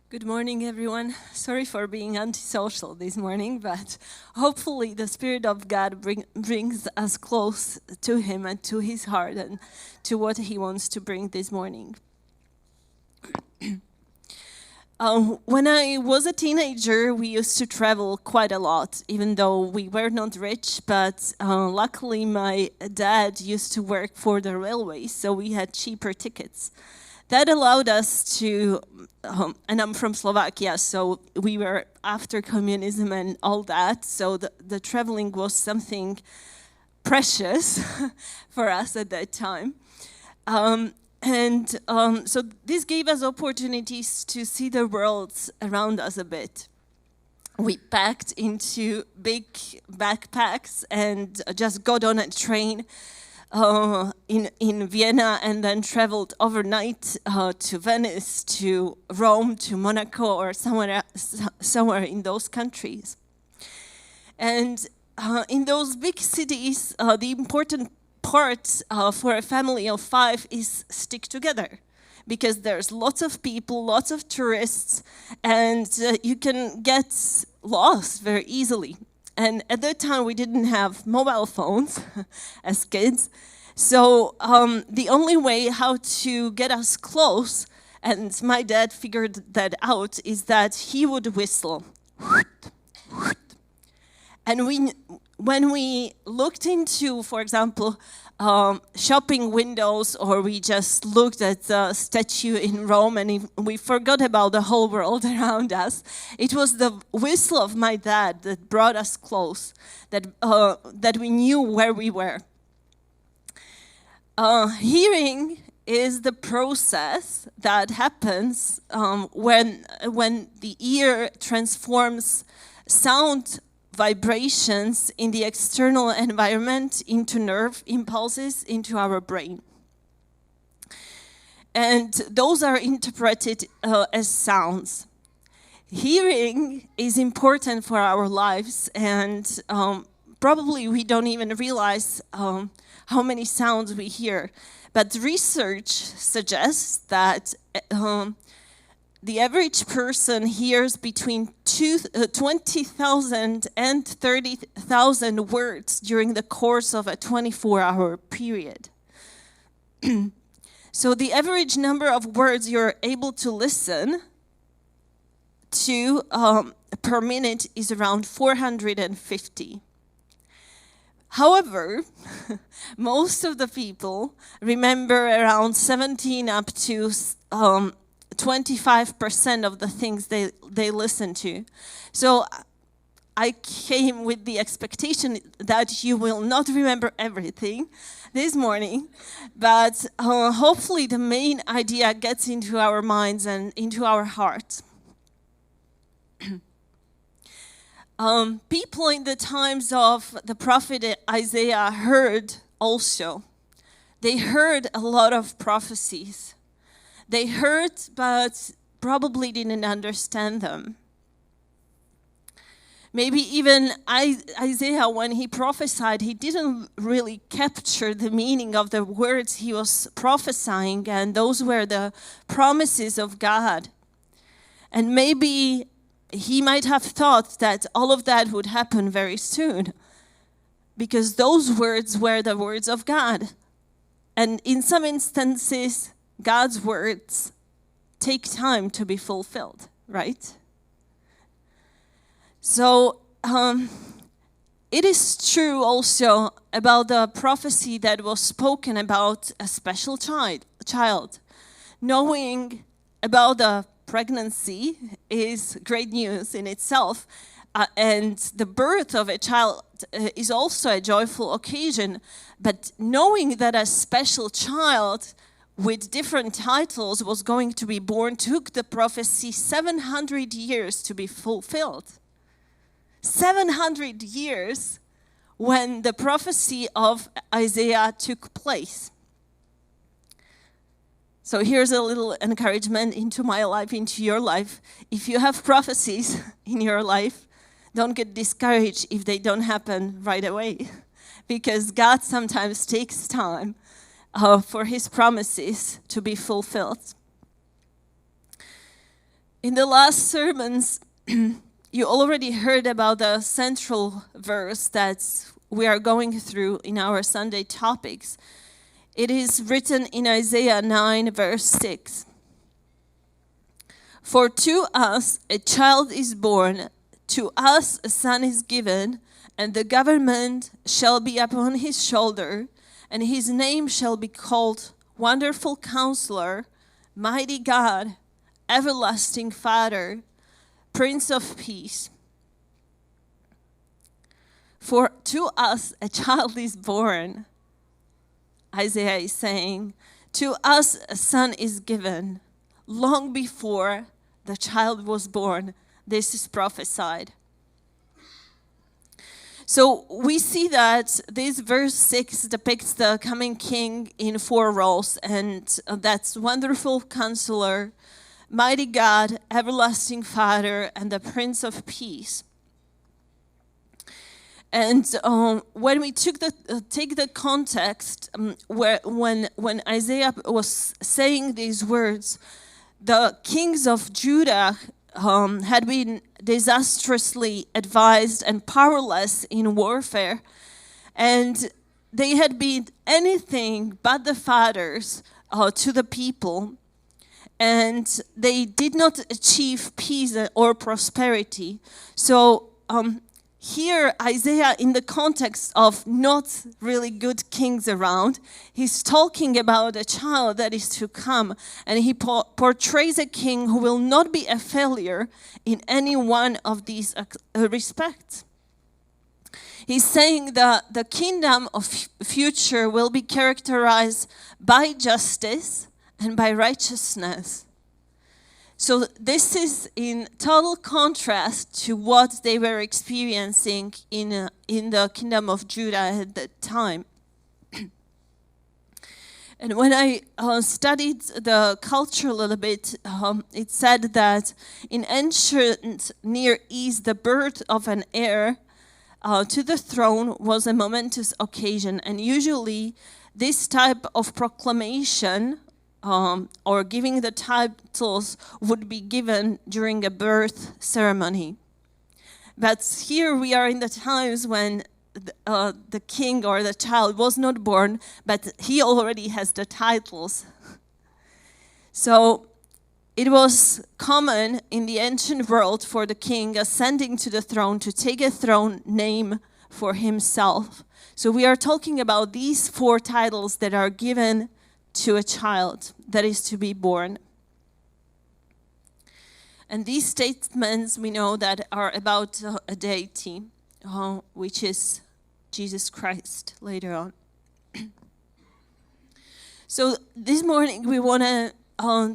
Good morning, everyone. Sorry for being antisocial this morning, but hopefully the Spirit of God brings us close to Him and to His heart and to what He wants to bring this morning. When I was a teenager, we used to travel quite a lot, even though we were not rich, but luckily my dad used to work for the railway, so we had cheaper tickets. That allowed us to, and I'm from Slovakia, so we were after communism and all that, so the traveling was something precious for us at that time. So this gave us opportunities to see the world around us a bit. We packed into big backpacks and just got on a train in Vienna and then traveled overnight to Venice, to Rome, to Monaco, or somewhere in those countries. And in those big cities, the important part for a family of 5 is stick together, because there's lots of people, lots of tourists, and you can get lost very easily. And at that time, we didn't have mobile phones as kids. So the only way how to get us close, and my dad figured that out, is that he would whistle. And when we looked into, for example, shopping windows, or we just looked at the statue in Rome and we forgot about the whole world around us, it was the whistle of my dad that brought us close, that we knew where we were. Hearing is the process that happens when the ear transforms sound vibrations in the external environment into nerve impulses into our brain. And those are interpreted as sounds. Hearing is important for our lives, and probably we don't even realize how many sounds we hear. But research suggests that the average person hears between 20,000 and 30,000 words during the course of a 24-hour period. So the average number of words you're able to listen to per minute is around 450. However, most of the people remember around 17 up to 25% of the things they listen to. So I came with the expectation that you will not remember everything this morning, but hopefully the main idea gets into our minds and into our hearts. People in the times of the prophet Isaiah heard also. They heard a lot of prophecies. They heard, but probably didn't understand them. Maybe even Isaiah, when he prophesied, he didn't really capture the meaning of the words he was prophesying, and those were the promises of God. And maybe he might have thought that all of that would happen very soon, because those words were the words of God. And in some instances, God's words take time to be fulfilled, right? So it is true also about the prophecy that was spoken about a special child. Knowing about the pregnancy is great news in itself, and the birth of a child is also a joyful occasion. But knowing that a special child with different titles was going to be born took the prophecy 700 years to be fulfilled. 700 years when the prophecy of Isaiah took place. So here's a little encouragement into my life, into your life. If you have prophecies in your life, don't get discouraged if they don't happen right away, because God sometimes takes time for His promises to be fulfilled. In the last sermons, you already heard about the central verse that we are going through in our Sunday topics. It is written in Isaiah 9, verse 6. For to us a child is born, to us a son is given, and the government shall be upon his shoulder, and his name shall be called Wonderful Counselor, Mighty God, Everlasting Father, Prince of Peace. For to us a child is born, Isaiah is saying, to us a son is given. Long before the child was born, this is prophesied. So we see that this verse 6 depicts the coming king in 4 roles, and that's Wonderful Counselor, Mighty God, Everlasting Father, and the Prince of Peace. And when we take the context, when Isaiah was saying these words, the kings of Judah had been disastrously advised and powerless in warfare, and they had been anything but the fathers to the people, and they did not achieve peace or prosperity. So here Isaiah, in the context of not really good kings around, he's talking about a child that is to come, and he portrays a king who will not be a failure in any one of these respects. He's saying that the kingdom of future will be characterized by justice and by righteousness. So this is in total contrast to what they were experiencing in the kingdom of Judah at that time. And when I studied the culture a little bit, it said that in ancient Near East, the birth of an heir to the throne was a momentous occasion, and usually this type of proclamation or giving the titles would be given during a birth ceremony. But here we are in the times when the king or the child was not born, but he already has the titles. So it was common in the ancient world for the king ascending to the throne to take a throne name for himself. So we are talking about these 4 titles that are given to a child that is to be born. And these statements we know that are about a deity, which is Jesus Christ later on. So this morning we want to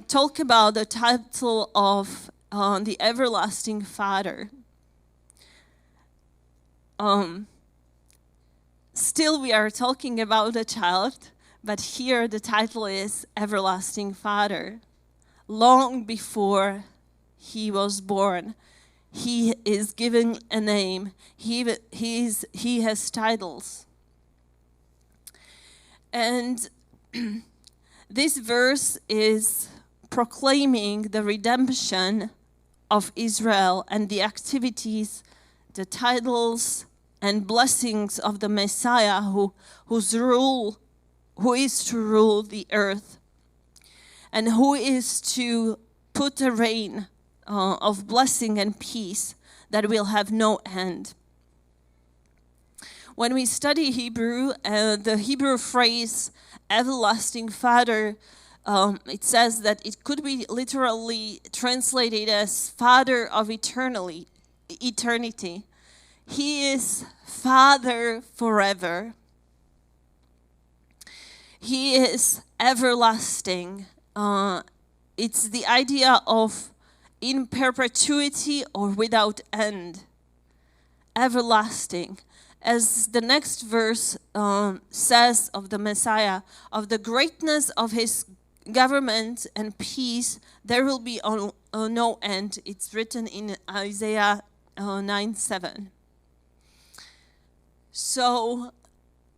talk about the title of the Everlasting Father. Still we are talking about a child, but here the title is Everlasting Father. Long before he was born, he is given a name. He has titles. And this verse is proclaiming the redemption of Israel and the activities, the titles and blessings of the Messiah who is to rule the earth, and who is to put a reign of blessing and peace that will have no end. When we study Hebrew, the Hebrew phrase everlasting Father, it says that it could be literally translated as Father of eternity. He is Father forever. He is everlasting. It's the idea of in perpetuity or without end. Everlasting. As the next verse says of the Messiah, of the greatness of his government and peace, there will be no end. It's written in Isaiah 9:7. So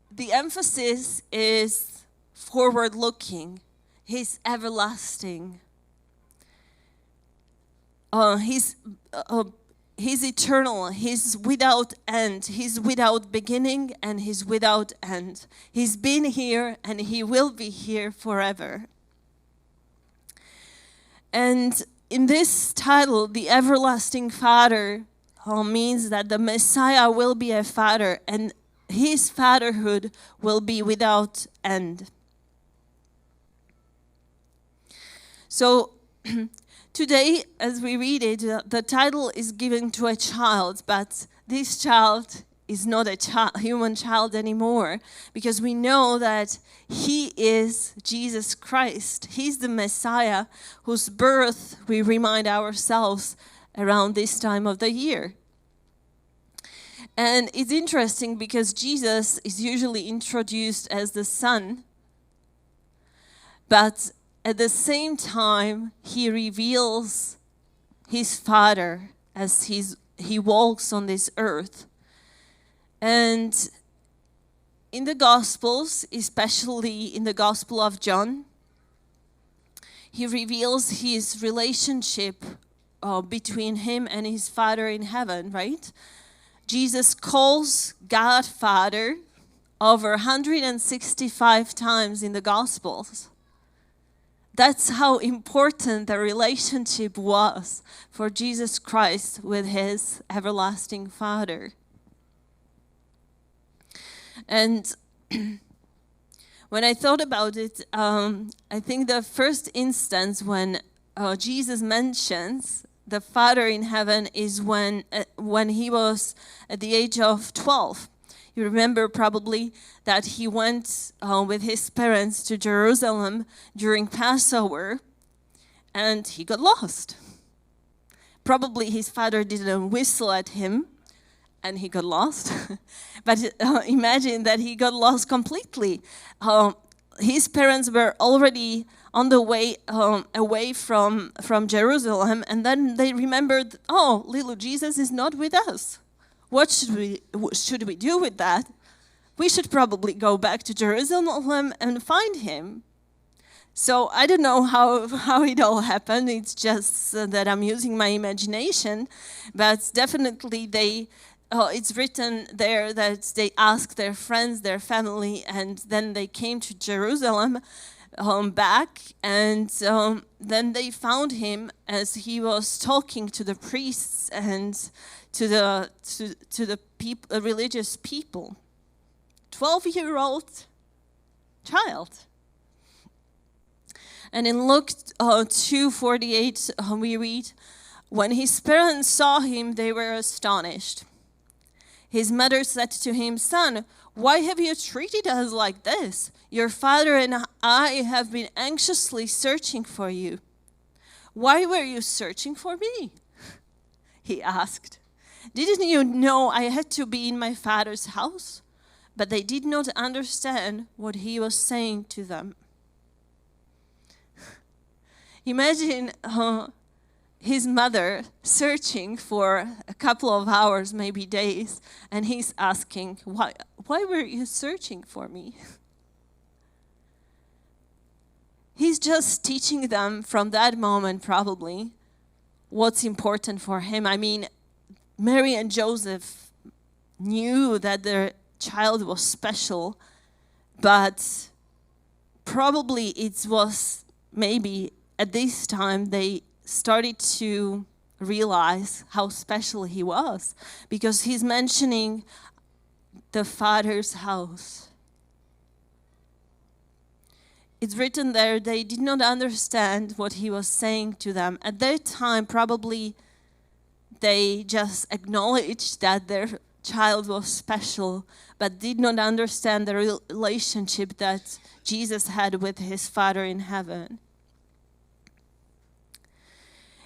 the emphasis is forward-looking. He's everlasting. He's eternal. He's without end. He's without beginning and he's without end. He's been here and he will be here forever. And in this title, the Everlasting Father means that the Messiah will be a father and his fatherhood will be without end. So today, as we read it, the title is given to a child, but this child is not a human child anymore, because we know that he is Jesus Christ. He's the Messiah whose birth we remind ourselves around this time of the year. And it's interesting because Jesus is usually introduced as the Son, but at the same time, he reveals his Father as he walks on this earth. And in the Gospels, especially in the Gospel of John, he reveals his relationship between him and his Father in heaven, right? Jesus calls God Father over 165 times in the Gospels. That's how important the relationship was for Jesus Christ with his everlasting Father. And when I thought about it, I think the first instance when Jesus mentions the Father in heaven is when he was at the age of 12. You remember probably that he went with his parents to Jerusalem during Passover, and he got lost. Probably his father didn't whistle at him, and he got lost. But imagine that he got lost completely. His parents were already on the way away from Jerusalem, and then they remembered, oh, little Jesus is not with us. What should we do with that? We should probably go back to Jerusalem and find him. So I don't know how it all happened. It's just that I'm using my imagination, but definitely it's written there that they asked their friends, their family, and then they came to Jerusalem back, and then they found him as he was talking to the priests and to the religious people. 12-year-old child. And in Luke 2:48, we read, when his parents saw him, they were astonished. His mother said to him, "Son, why have you treated us like this? Your father and I have been anxiously searching for you." "Why were you searching for me?" he asked. "Didn't you know I had to be in my father's house?" But they did not understand what he was saying to them. Imagine his mother searching for a couple of hours, maybe days, and he's asking, why were you searching for me? He's just teaching them from that moment probably what's important for him. I mean, Mary and Joseph knew that their child was special, but probably it was maybe at this time they started to realize how special he was, because he's mentioning the Father's house. It's written there, they did not understand what he was saying to them. At that time, probably they just acknowledged that their child was special, but did not understand the relationship that Jesus had with his Father in heaven.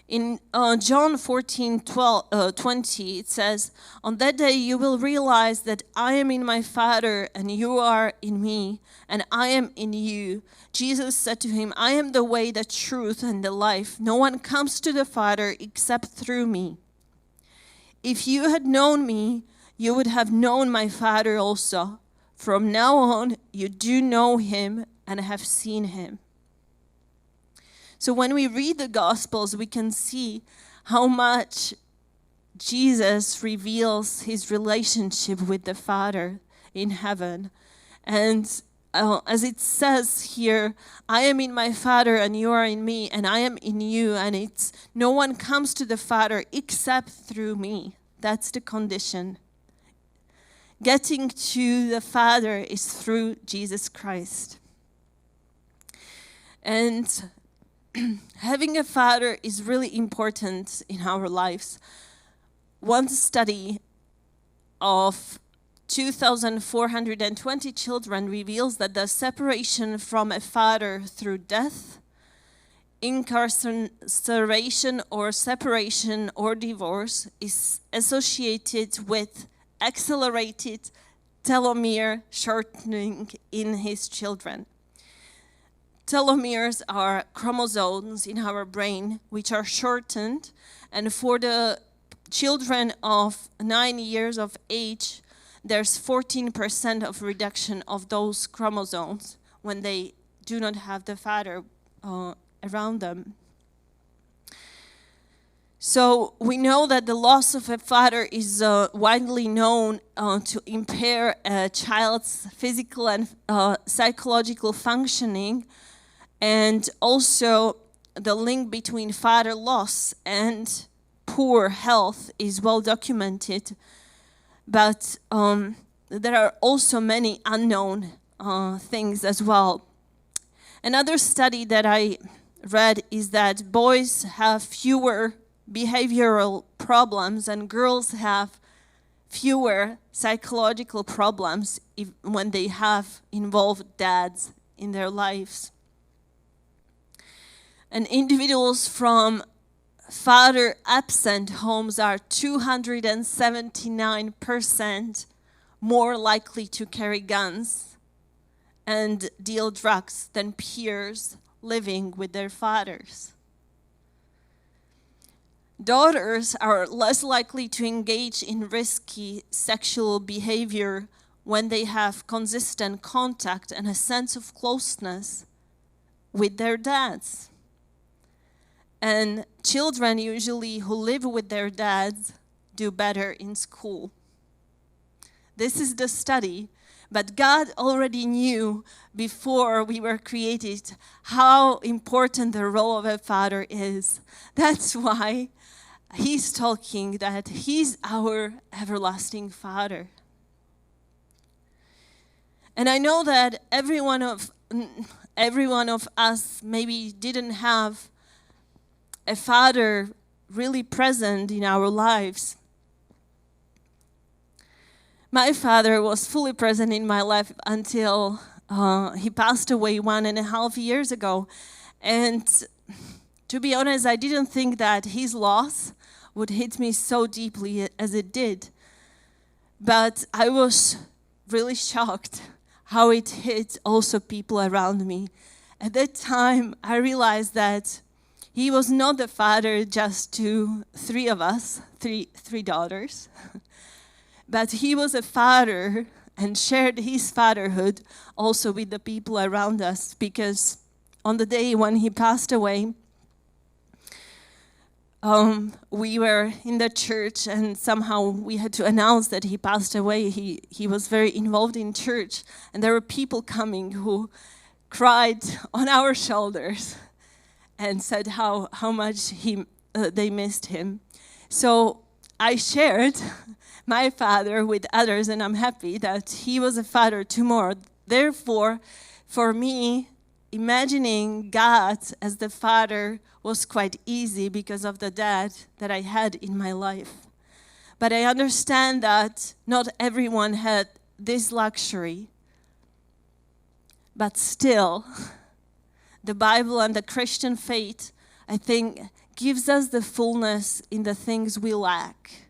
In John 14:20, it says, "On that day you will realize that I am in my Father and you are in me, and I am in you." Jesus said to him, "I am the way, the truth, and the life. No one comes to the Father except through me. If you had known me, you would have known my Father also. From now on, you do know him and have seen him." So when we read the Gospels, we can see how much Jesus reveals his relationship with the Father in heaven. And as it says here, I am in my Father and you are in me and I am in you, and it's no one comes to the Father except through me. That's the condition. Getting to the Father is through Jesus Christ. And having a father is really important in our lives. One study of 2,420 children reveals that the separation from a father through death, incarceration or separation or divorce is associated with accelerated telomere shortening in his children. Telomeres are chromosomes in our brain which are shortened, and for the children of 9 years of age, there's 14% of reduction of those chromosomes when they do not have the father around them. So we know that the loss of a father is widely known to impair a child's physical and psychological functioning, and also the link between father loss and poor health is well documented, but there are also many unknown things as well. Another study that I read is that boys have fewer behavioral problems and girls have fewer psychological problems when they have involved dads in their lives. And individuals from father-absent homes are 279% more likely to carry guns and deal drugs than peers living with their fathers. Daughters are less likely to engage in risky sexual behavior when they have consistent contact and a sense of closeness with their dads. And children usually who live with their dads do better in school. This is the study, but God already knew before we were created how important the role of a father is. That's why he's talking that he's our everlasting Father. And I know that every one of us maybe didn't have a father really present in our lives. My father was fully present in my life until he passed away 1.5 years ago. And to be honest, I didn't think that his loss would hit me so deeply as it did. But I was really shocked how it hit also people around me. At that time, I realized that he was not the father just to three of us, three daughters, but he was a father and shared his fatherhood also with the people around us, because on the day when he passed away, we were in the church and somehow we had to announce that he passed away. He was very involved in church, and there were people coming who cried on our shoulders and said how much they missed him. So I shared my father with others, and I'm happy that he was a father to more. Therefore, for me, imagining God as the father was quite easy because of the dad that I had in my life. But I understand that not everyone had this luxury. But still, the Bible and the Christian faith, I think, gives us the fullness in the things we lack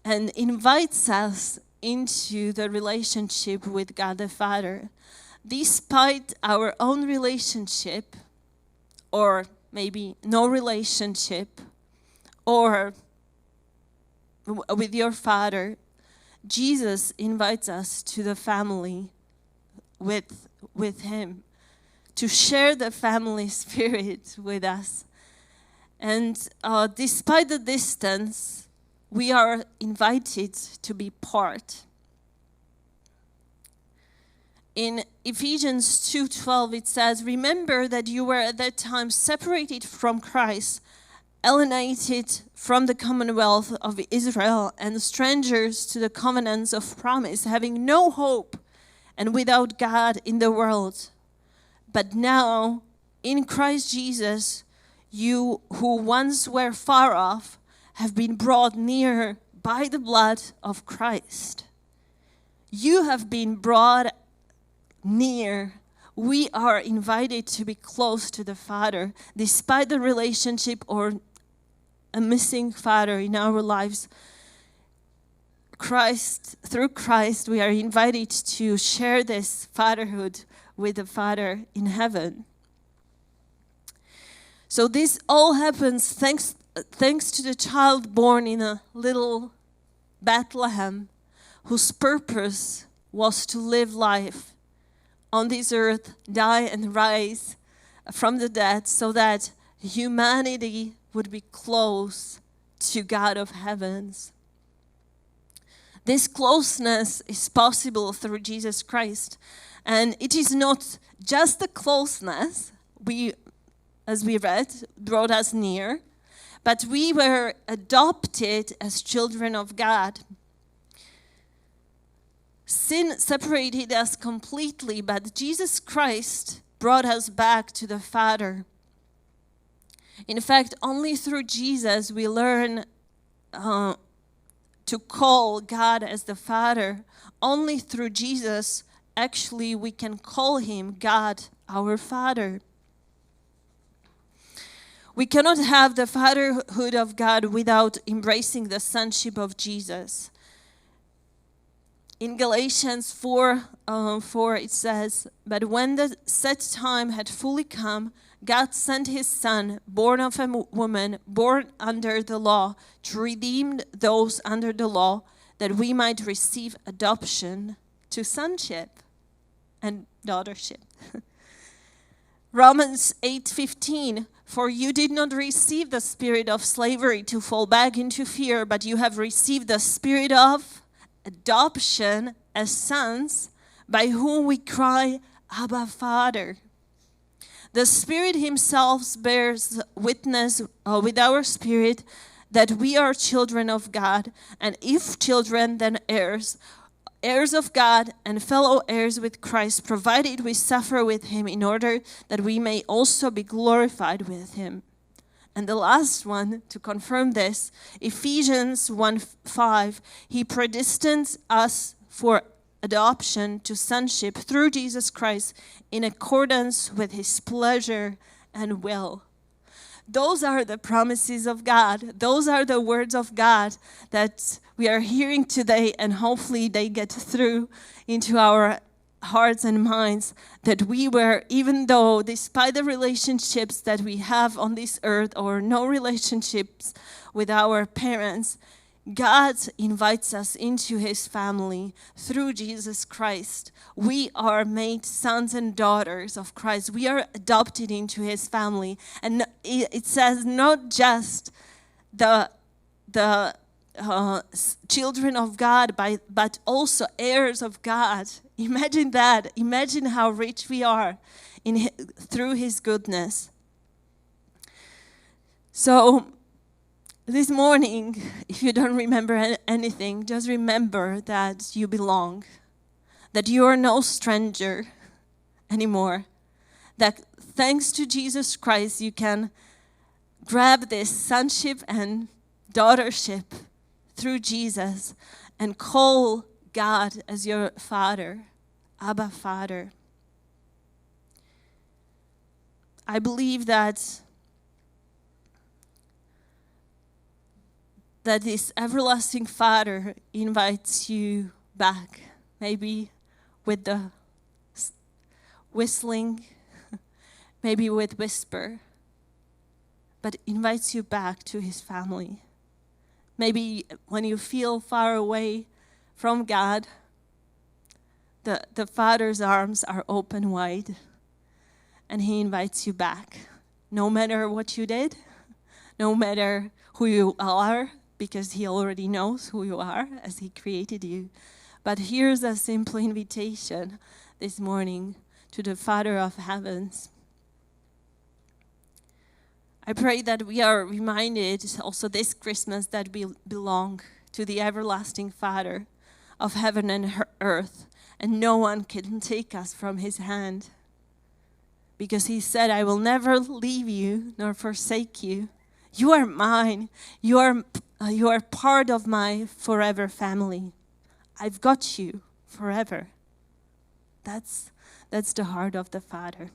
and invites us into the relationship with God the Father. Despite our own relationship, or maybe no relationship, or with your father, Jesus invites us to the family with him, to share the family spirit with us. And despite the distance, we are invited to be part. In Ephesians 2:12, it says, "Remember that you were at that time separated from Christ, alienated from the commonwealth of Israel, and strangers to the covenants of promise, having no hope and without God in the world. But now, in Christ Jesus, you who once were far off have been brought near by the blood of Christ." You have been brought near. We are invited to be close to the Father, despite the relationship or a missing Father in our lives. Through Christ, we are invited to share this fatherhood with the Father in heaven. So this all happens thanks to the child born in a little Bethlehem, whose purpose was to live life on this earth, die and rise from the dead, so that humanity would be close to God of heavens. This closeness is possible through Jesus Christ. And it is not just the closeness, as we read, brought us near, but we were adopted as children of God. Sin separated us completely, but Jesus Christ brought us back to the Father. In fact, only through Jesus we learn to call God as the Father. Only through Jesus, actually, we can call him God, our Father. We cannot have the fatherhood of God without embracing the sonship of Jesus. In Galatians 4:4 it says, "But when the set time had fully come, God sent his Son, born of a woman, born under the law, to redeem those under the law, that we might receive adoption to sonship and daughtership." Romans 8:15, "For you did not receive the spirit of slavery to fall back into fear, but you have received the spirit of adoption as sons, by whom we cry, Abba, Father." The Spirit himself bears witness with our spirit that we are children of God, and if children, then heirs, heirs of God and fellow heirs with Christ, provided we suffer with him in order that we may also be glorified with him. And the last one, to confirm this, Ephesians 1:5, "He predestined us for adoption to sonship through Jesus Christ in accordance with his pleasure and will." Those are the promises of God. Those are the words of God that we are hearing today, and hopefully they get through into our hearts and minds, that we were, even though despite the relationships that we have on this earth or no relationships with our parents, God invites us into his family through Jesus Christ. We are made sons and daughters of Christ. We are adopted into his family. And it says not just the children of God, but also heirs of God. Imagine that. Imagine how rich we are through his goodness. So this morning, if you don't remember anything, just remember that you belong, that you are no stranger anymore, that thanks to Jesus Christ, you can grab this sonship and daughtership through Jesus and call God as your Father, Abba, Father. I believe that this everlasting Father invites you back, maybe with the whistling, maybe with whisper, but invites you back to his family. Maybe when you feel far away from God, the Father's arms are open wide, and he invites you back. No matter what you did, no matter who you are, because he already knows who you are as he created you. But here's a simple invitation this morning to the Father of heavens. I pray that we are reminded also this Christmas that we belong to the everlasting Father of heaven and earth, and no one can take us from his hand. Because he said, I will never leave you nor forsake you. You are mine. You are part of my forever family. I've got you forever. That's the heart of the Father.